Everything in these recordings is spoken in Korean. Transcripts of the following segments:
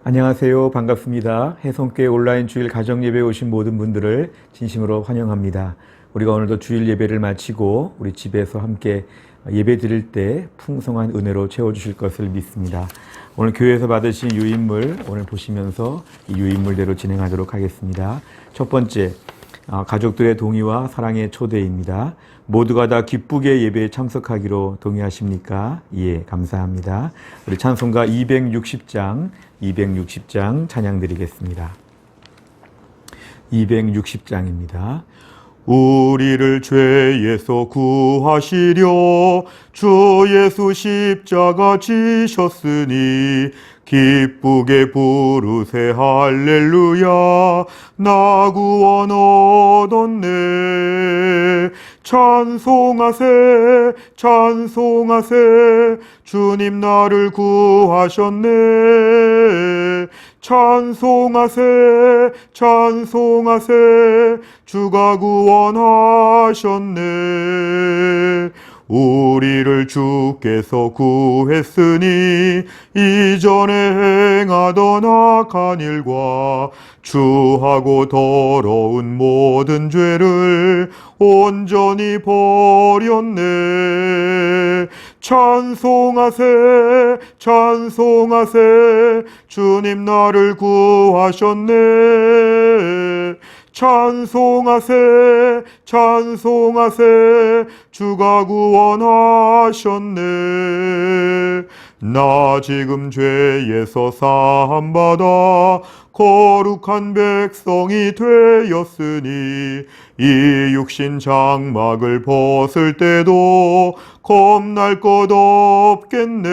안녕하세요. 반갑습니다. 해성교회 온라인 주일 가정예배에 오신 모든 분들을 진심으로 환영합니다. 우리가 오늘도 주일 예배를 마치고 우리 집에서 함께 예배 드릴 때 풍성한 은혜로 채워주실 것을 믿습니다. 오늘 교회에서 받으신 유인물 오늘 보시면서 이 유인물대로 진행하도록 하겠습니다. 첫 번째, 가족들의 동의와 사랑의 초대입니다. 모두가 다 기쁘게 예배에 참석하기로 동의하십니까? 예, 감사합니다. 우리 찬송가 260장 찬양 드리겠습니다. 260장입니다. 우리를 죄에서 구하시려 주 예수 십자가 지셨으니 기쁘게 부르세 할렐루야 나 구원 얻었네. 찬송하세 찬송하세 주님 나를 구하셨네. 찬송하세 찬송하세 주가 구원하셨네. 우리를 주께서 구했으니 이전에 행하던 악한 일과 추하고 더러운 모든 죄를 온전히 버렸네. 찬송하세 찬송하세 주님 나를 구하셨네. 찬송하세 찬송하세 주가 구원하셨네. 나 지금 죄에서 사함받아 거룩한 백성이 되었으니 이 육신 장막을 벗을 때도 겁날 것 없겠네.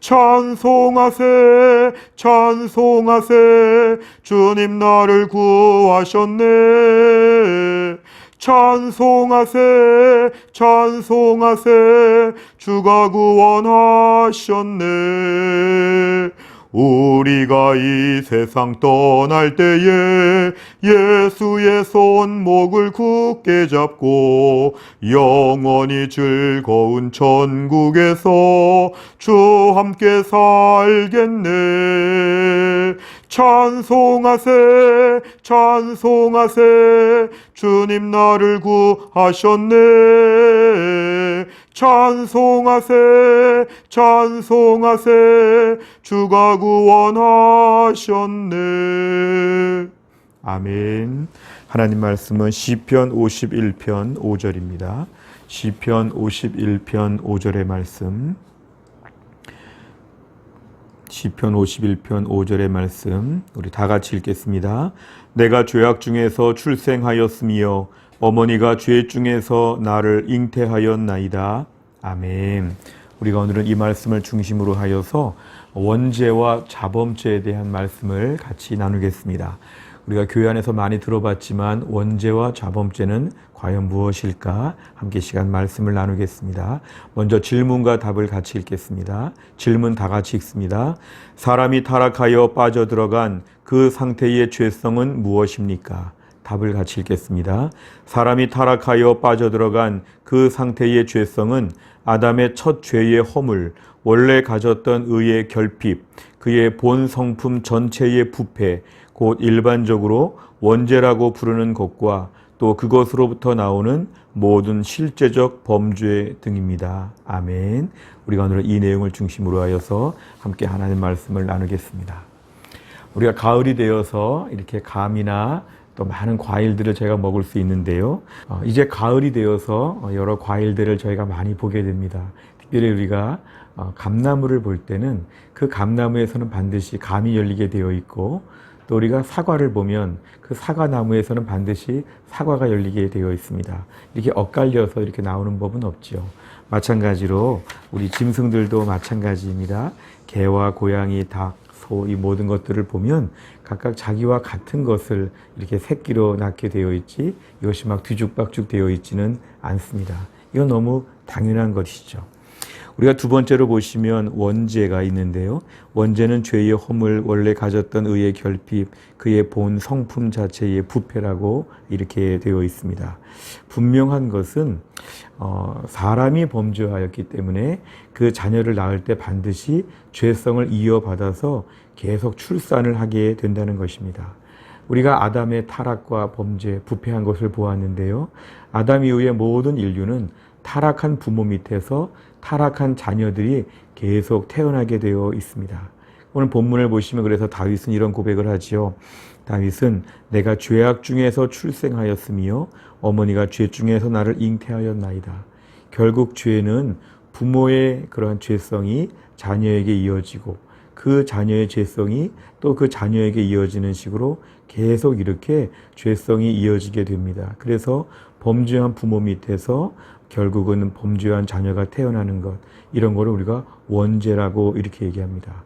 찬송하세 찬송하세 주님 나를 구하셨네. 찬송하세 찬송하세 주가 구원하셨네. 우리가 이 세상 떠날 때에 예수의 손목을 굳게 잡고 영원히 즐거운 천국에서 주 함께 살겠네. 찬송하세 찬송하세 주님 나를 구하셨네. 찬송하세 찬송하세 주가 구원하셨네. 아멘. 하나님 말씀은 시편 51편 5절입니다. 시편 51편 5절의 말씀. 시편 51편 5절의 말씀 우리 다 같이 읽겠습니다. 내가 죄악 중에서 출생하였으며 어머니가 죄 중에서 나를 잉태하였나이다. 아멘. 우리가 오늘은 이 말씀을 중심으로 하여서 원죄와 자범죄에 대한 말씀을 같이 나누겠습니다. 우리가 교회 안에서 많이 들어봤지만 원죄와 자범죄는 과연 무엇일까? 함께 시간 말씀을 나누겠습니다. 먼저 질문과 답을 같이 읽겠습니다. 질문 다 같이 읽습니다. 사람이 타락하여 빠져들어간 그 상태의 죄성은 무엇입니까? 답을 같이 읽겠습니다. 사람이 타락하여 빠져들어간 그 상태의 죄성은 아담의 첫 죄의 허물, 원래 가졌던 의의 결핍, 그의 본 성품 전체의 부패, 곧 일반적으로 원죄라고 부르는 것과 또 그것으로부터 나오는 모든 실제적 범죄 등입니다. 아멘. 우리가 오늘 이 내용을 중심으로 하여서 함께 하나님 말씀을 나누겠습니다. 우리가 가을이 되어서 이렇게 감이나 또 많은 과일들을 저희가 먹을 수 있는데요. 이제 가을이 되어서 여러 과일들을 저희가 많이 보게 됩니다. 특별히 우리가 감나무를 볼 때는 그 감나무에서는 반드시 감이 열리게 되어 있고 또 우리가 사과를 보면 그 사과나무에서는 반드시 사과가 열리게 되어 있습니다. 이렇게 엇갈려서 이렇게 나오는 법은 없죠. 마찬가지로 우리 짐승들도 마찬가지입니다. 개와 고양이, 닭, 소 이 모든 것들을 보면 각각 자기와 같은 것을 이렇게 새끼로 낳게 되어 있지 이것이 막 뒤죽박죽 되어 있지는 않습니다. 이건 너무 당연한 것이죠. 우리가 두 번째로 보시면 원죄가 있는데요. 원죄는 죄의 허물, 원래 가졌던 의의 결핍, 그의 본 성품 자체의 부패라고 이렇게 되어 있습니다. 분명한 것은 사람이 범죄하였기 때문에 그 자녀를 낳을 때 반드시 죄성을 이어받아서 계속 출산을 하게 된다는 것입니다. 우리가 아담의 타락과 범죄, 부패한 것을 보았는데요. 아담 이후의 모든 인류는 타락한 부모 밑에서 타락한 자녀들이 계속 태어나게 되어 있습니다. 오늘 본문을 보시면 그래서 다윗은 이런 고백을 하지요. 다윗은 내가 죄악 중에서 출생하였으며 어머니가 죄 중에서 나를 잉태하였나이다. 결국 죄는 부모의 그러한 죄성이 자녀에게 이어지고 그 자녀의 죄성이 또 그 자녀에게 이어지는 식으로 계속 이렇게 죄성이 이어지게 됩니다. 그래서 범죄한 부모 밑에서 결국은 범죄한 자녀가 태어나는 것, 이런 거를 우리가 원죄라고 이렇게 얘기합니다.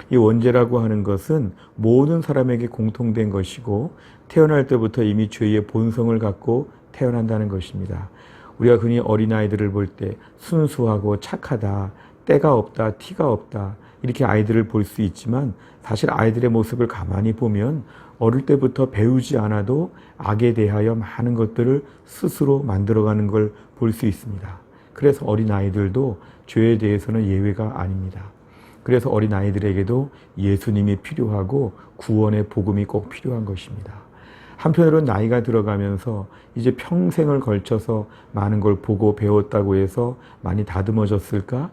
이 원죄라고 하는 것은 모든 사람에게 공통된 것이고 태어날 때부터 이미 죄의 본성을 갖고 태어난다는 것입니다. 우리가 흔히 어린아이들을 볼 때 순수하고 착하다, 때가 없다, 티가 없다, 이렇게 아이들을 볼 수 있지만 사실 아이들의 모습을 가만히 보면 어릴 때부터 배우지 않아도 악에 대하여 많은 것들을 스스로 만들어가는 걸 볼 수 있습니다. 그래서 어린아이들도 죄에 대해서는 예외가 아닙니다. 그래서 어린아이들에게도 예수님이 필요하고 구원의 복음이 꼭 필요한 것입니다. 한편으로는 나이가 들어가면서 이제 평생을 걸쳐서 많은 걸 보고 배웠다고 해서 많이 다듬어졌을까?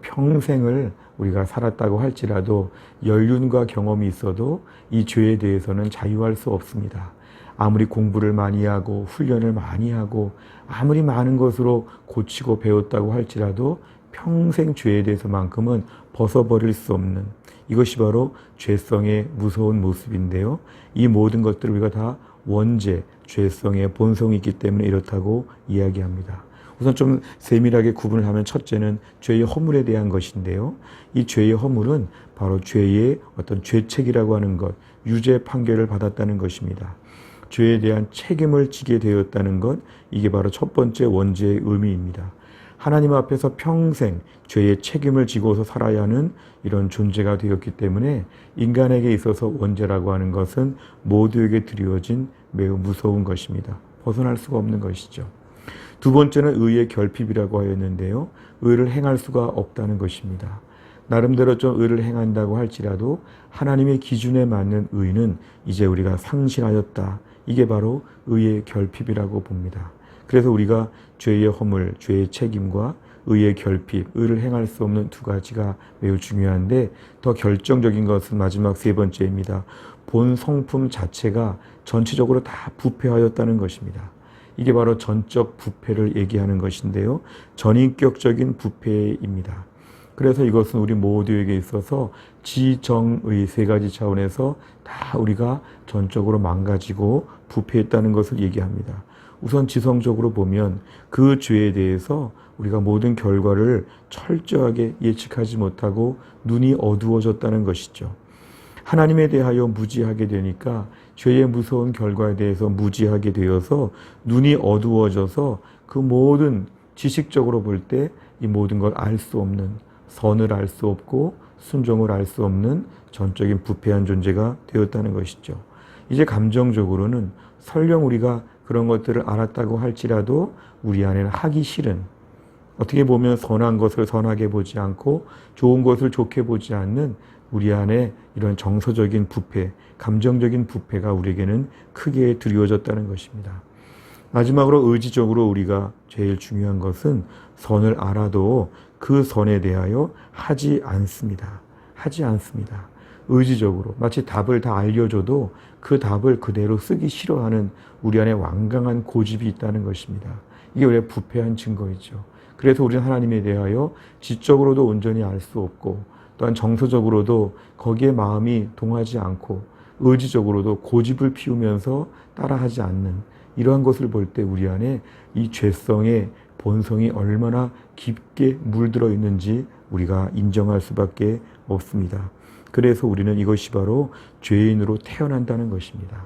평생을 우리가 살았다고 할지라도 연륜과 경험이 있어도 이 죄에 대해서는 자유할 수 없습니다. 아무리 공부를 많이 하고 훈련을 많이 하고 아무리 많은 것으로 고치고 배웠다고 할지라도 평생 죄에 대해서만큼은 벗어버릴 수 없는, 이것이 바로 죄성의 무서운 모습인데요. 이 모든 것들을 우리가 다 원죄, 죄성의 본성이 있기 때문에 이렇다고 이야기합니다. 우선 좀 세밀하게 구분을 하면 첫째는 죄의 허물에 대한 것인데요. 이 죄의 허물은 바로 죄의 어떤 죄책이라고 하는 것, 유죄 판결을 받았다는 것입니다. 죄에 대한 책임을 지게 되었다는 것, 이게 바로 첫 번째 원죄의 의미입니다. 하나님 앞에서 평생 죄의 책임을 지고서 살아야 하는 이런 존재가 되었기 때문에 인간에게 있어서 원죄라고 하는 것은 모두에게 드리워진 매우 무서운 것입니다. 벗어날 수가 없는 것이죠. 두 번째는 의의 결핍이라고 하였는데요. 의를 행할 수가 없다는 것입니다. 나름대로 좀 의를 행한다고 할지라도 하나님의 기준에 맞는 의는 이제 우리가 상실하였다. 이게 바로 의의 결핍이라고 봅니다. 그래서 우리가 죄의 허물, 죄의 책임과 의의 결핍, 의를 행할 수 없는 두 가지가 매우 중요한데 더 결정적인 것은 마지막 세 번째입니다. 본 성품 자체가 전체적으로 다 부패하였다는 것입니다. 이게 바로 전적 부패를 얘기하는 것인데요. 전인격적인 부패입니다. 그래서 이것은 우리 모두에게 있어서 지정의 세 가지 차원에서 다 우리가 전적으로 망가지고 부패했다는 것을 얘기합니다. 우선 지성적으로 보면 그 죄에 대해서 우리가 모든 결과를 철저하게 예측하지 못하고 눈이 어두워졌다는 것이죠. 하나님에 대하여 무지하게 되니까 죄의 무서운 결과에 대해서 무지하게 되어서 눈이 어두워져서 그 모든 지식적으로 볼 때 이 모든 걸 알 수 없는, 선을 알 수 없고 순종을 알 수 없는 전적인 부패한 존재가 되었다는 것이죠. 이제 감정적으로는 설령 우리가 그런 것들을 알았다고 할지라도 우리 안에는 하기 싫은, 어떻게 보면 선한 것을 선하게 보지 않고 좋은 것을 좋게 보지 않는 우리 안에 이런 정서적인 부패, 감정적인 부패가 우리에게는 크게 드리워졌다는 것입니다. 마지막으로 의지적으로 우리가 제일 중요한 것은 선을 알아도 그 선에 대하여 하지 않습니다. 하지 않습니다. 의지적으로 마치 답을 다 알려줘도 그 답을 그대로 쓰기 싫어하는 우리 안에 완강한 고집이 있다는 것입니다. 이게 왜 부패한 증거이죠. 그래서 우리는 하나님에 대하여 지적으로도 온전히 알 수 없고 또한 정서적으로도 거기에 마음이 동하지 않고 의지적으로도 고집을 피우면서 따라하지 않는 이러한 것을 볼 때 우리 안에 이 죄성의 본성이 얼마나 깊게 물들어 있는지 우리가 인정할 수밖에 없습니다. 그래서 우리는 이것이 바로 죄인으로 태어난다는 것입니다.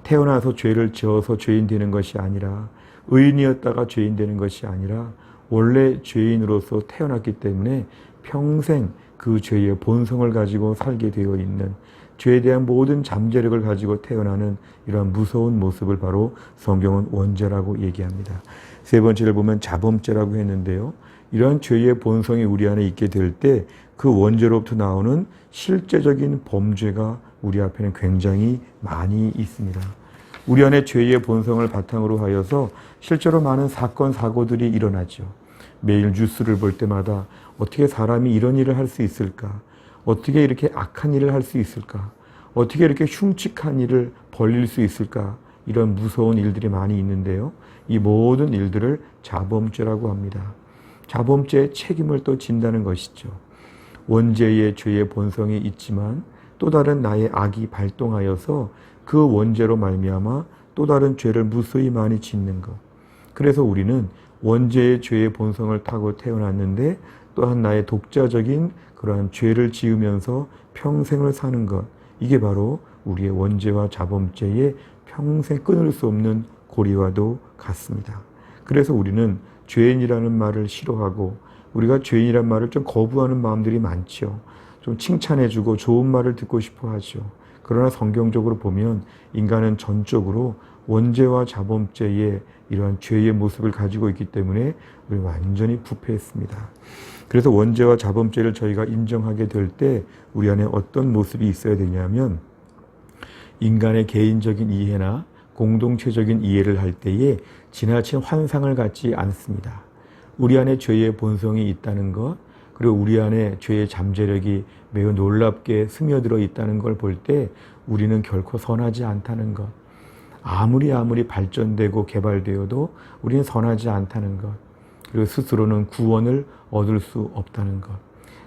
태어나서 죄를 지어서 죄인 되는 것이 아니라 의인이었다가 죄인 되는 것이 아니라 원래 죄인으로서 태어났기 때문에 평생 그 죄의 본성을 가지고 살게 되어 있는, 죄에 대한 모든 잠재력을 가지고 태어나는 이러한 무서운 모습을 바로 성경은 원죄라고 얘기합니다. 세 번째를 보면 자범죄라고 했는데요. 이러한 죄의 본성이 우리 안에 있게 될 때 그 원죄로부터 나오는 실제적인 범죄가 우리 앞에는 굉장히 많이 있습니다. 우리 안에 죄의 본성을 바탕으로 하여서 실제로 많은 사건, 사고들이 일어나죠. 매일 뉴스를 볼 때마다 어떻게 사람이 이런 일을 할 수 있을까? 어떻게 이렇게 악한 일을 할 수 있을까? 어떻게 이렇게 흉측한 일을 벌일 수 있을까? 이런 무서운 일들이 많이 있는데요. 이 모든 일들을 자범죄라고 합니다. 자범죄의 책임을 또 진다는 것이죠. 원죄의 죄의 본성이 있지만 또 다른 나의 악이 발동하여서 그 원죄로 말미암아 또 다른 죄를 무수히 많이 짓는 것. 그래서 우리는 원죄의 죄의 본성을 타고 태어났는데 또한 나의 독자적인 그러한 죄를 지으면서 평생을 사는 것. 이게 바로 우리의 원죄와 자범죄의 평생 끊을 수 없는 고리와도 같습니다. 그래서 우리는 죄인이라는 말을 싫어하고 우리가 죄인이라는 말을 좀 거부하는 마음들이 많죠. 좀 칭찬해주고 좋은 말을 듣고 싶어 하죠. 그러나 성경적으로 보면 인간은 전적으로 원죄와 자범죄의 이러한 죄의 모습을 가지고 있기 때문에 우리 완전히 부패했습니다. 그래서 원죄와 자범죄를 저희가 인정하게 될 때 우리 안에 어떤 모습이 있어야 되냐면 인간의 개인적인 이해나 공동체적인 이해를 할 때에 지나친 환상을 갖지 않습니다. 우리 안에 죄의 본성이 있다는 것, 그리고 우리 안에 죄의 잠재력이 매우 놀랍게 스며들어 있다는 걸 볼 때 우리는 결코 선하지 않다는 것. 아무리 발전되고 개발되어도 우리는 선하지 않다는 것. 그리고 스스로는 구원을 얻을 수 없다는 것.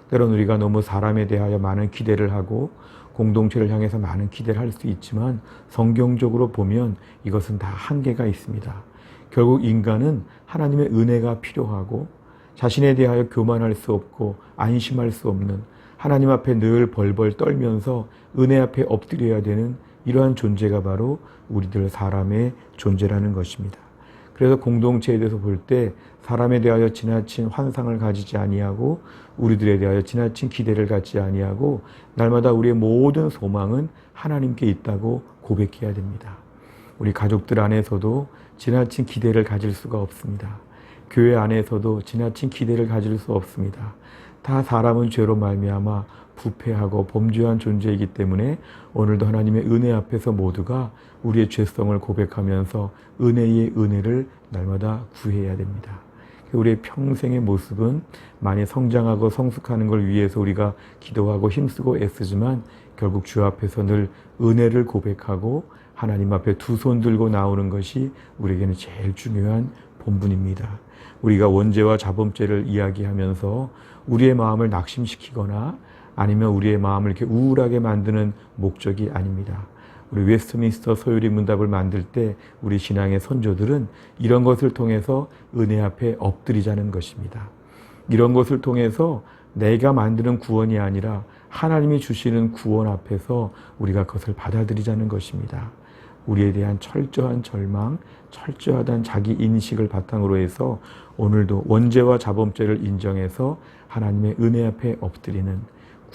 때론 우리가 너무 사람에 대하여 많은 기대를 하고 공동체를 향해서 많은 기대를 할 수 있지만 성경적으로 보면 이것은 다 한계가 있습니다. 결국 인간은 하나님의 은혜가 필요하고 자신에 대하여 교만할 수 없고 안심할 수 없는, 하나님 앞에 늘 벌벌 떨면서 은혜 앞에 엎드려야 되는 이러한 존재가 바로 우리들 사람의 존재라는 것입니다. 그래서 공동체에 대해서 볼 때 사람에 대하여 지나친 환상을 가지지 아니하고 우리들에 대하여 지나친 기대를 갖지 아니하고 날마다 우리의 모든 소망은 하나님께 있다고 고백해야 됩니다. 우리 가족들 안에서도 지나친 기대를 가질 수가 없습니다. 교회 안에서도 지나친 기대를 가질 수 없습니다. 다 사람은 죄로 말미암아 부패하고 범죄한 존재이기 때문에 오늘도 하나님의 은혜 앞에서 모두가 우리의 죄성을 고백하면서 은혜의 은혜를 날마다 구해야 됩니다. 우리의 평생의 모습은 많이 성장하고 성숙하는 걸 위해서 우리가 기도하고 힘쓰고 애쓰지만 결국 주 앞에서 늘 은혜를 고백하고 하나님 앞에 두 손 들고 나오는 것이 우리에게는 제일 중요한 본분입니다. 우리가 원죄와 자범죄를 이야기하면서 우리의 마음을 낙심시키거나 아니면 우리의 마음을 이렇게 우울하게 만드는 목적이 아닙니다. 우리 웨스트민스터 소유리 문답을 만들 때 우리 신앙의 선조들은 이런 것을 통해서 은혜 앞에 엎드리자는 것입니다. 이런 것을 통해서 내가 만드는 구원이 아니라 하나님이 주시는 구원 앞에서 우리가 그것을 받아들이자는 것입니다. 우리에 대한 철저한 절망, 철저하단 자기 인식을 바탕으로 해서 오늘도 원죄와 자범죄를 인정해서 하나님의 은혜 앞에 엎드리는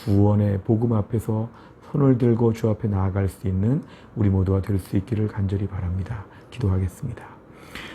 구원의 복음 앞에서 손을 들고 주 앞에 나아갈 수 있는 우리 모두가 될 수 있기를 간절히 바랍니다. 기도하겠습니다.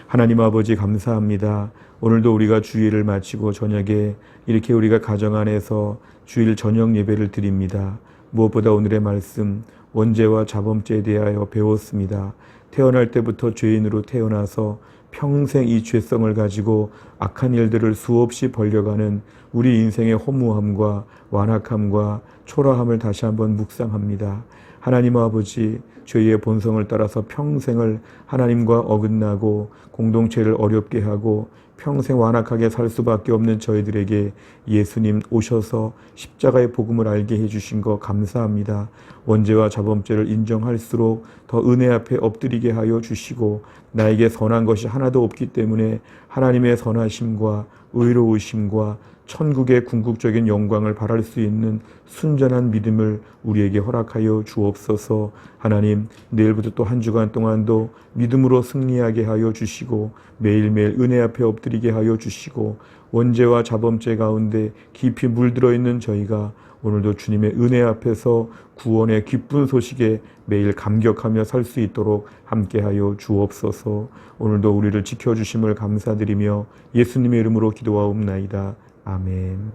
하나님 아버지 감사합니다. 오늘도 우리가 주일을 마치고 저녁에 이렇게 우리가 가정 안에서 주일 저녁 예배를 드립니다. 무엇보다 오늘의 말씀 원죄와 자범죄에 대하여 배웠습니다. 태어날 때부터 죄인으로 태어나서 평생 이 죄성을 가지고 악한 일들을 수없이 벌려가는 우리 인생의 허무함과 완악함과 초라함을 다시 한번 묵상합니다. 하나님 아버지, 죄의 본성을 따라서 평생을 하나님과 어긋나고 공동체를 어렵게 하고 평생 완악하게 살 수밖에 없는 저희들에게 예수님 오셔서 십자가의 복음을 알게 해주신 거 감사합니다. 원죄와 자범죄를 인정할수록 더 은혜 앞에 엎드리게 하여 주시고 나에게 선한 것이 하나도 없기 때문에 하나님의 선하심과 의로우심과 천국의 궁극적인 영광을 바랄 수 있는 순전한 믿음을 우리에게 허락하여 주옵소서. 하나님, 내일부터 또 한 주간 동안도 믿음으로 승리하게 하여 주시고 매일매일 은혜 앞에 엎드리게 하여 주시고 원죄와 자범죄 가운데 깊이 물들어 있는 저희가 오늘도 주님의 은혜 앞에서 구원의 기쁜 소식에 매일 감격하며 살 수 있도록 함께하여 주옵소서. 오늘도 우리를 지켜주심을 감사드리며 예수님의 이름으로 기도하옵나이다. 아멘.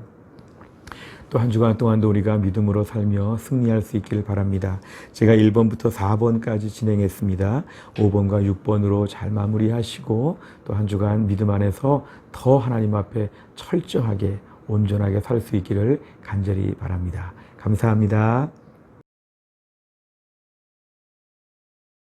또 한 주간 동안도 우리가 믿음으로 살며 승리할 수 있기를 바랍니다. 제가 1번부터 4번까지 진행했습니다. 5번과 6번으로 잘 마무리하시고 또 한 주간 믿음 안에서 더 하나님 앞에 철저하게 온전하게 살 수 있기를 간절히 바랍니다. 감사합니다.